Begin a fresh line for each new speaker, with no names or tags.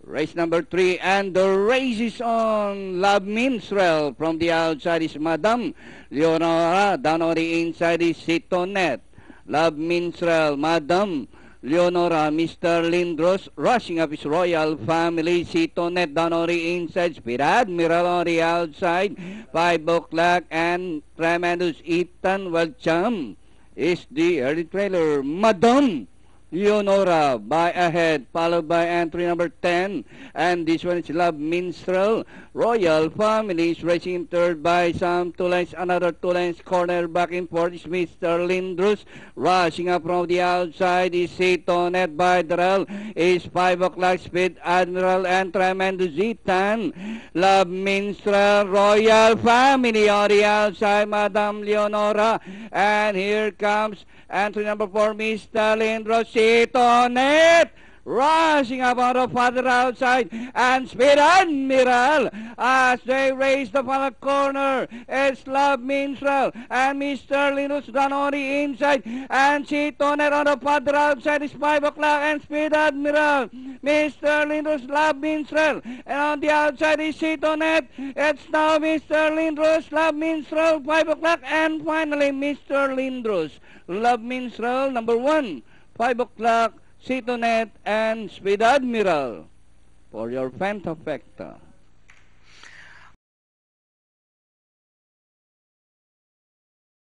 Race number 3, and the race is on. Love Minstrel. From the outside is Madam Leonora. Down on the inside is Sitonet. Love Minstrel, Madam Leonora, Mr. Lindros. Rushing up is Royal Family. Sitonet down on the inside. Speed Admiral on the outside. 5 o'clock and Tremendous Ethan Welcham is the early trailer. Madam Leonora by ahead, followed by entry number 10, and this one is Love Minstrel. Royal Family is racing in third by some 2 lengths, another 2 lengths. Corner back and forth is Mr. Lindros. Rushing up from the outside is Sitonet by Darrell. Is 5 o'clock, Speed Admiral and Tremendous Ethan. Love Minstrel, Royal Family on the outside, Madam Leonora, and here comes entry number 4, Mr. Lindros. Sitonet rushing up on the farther outside, and Speed Admiral as they race the final corner. It's Love Minstrel and Mr. Lindros down on the inside, and Sitonet on the farther outside is 5 o'clock and Speed Admiral. Mr. Lindros, Love Minstrel, and on the outside is Sitonet. It's now Mr. Lindros, Love Minstrel, 5 o'clock, and finally Mr. Lindros. Love Minstrel, number 1, 5 o'clock, Sitonet, and Speed Admiral for your Fantafecta.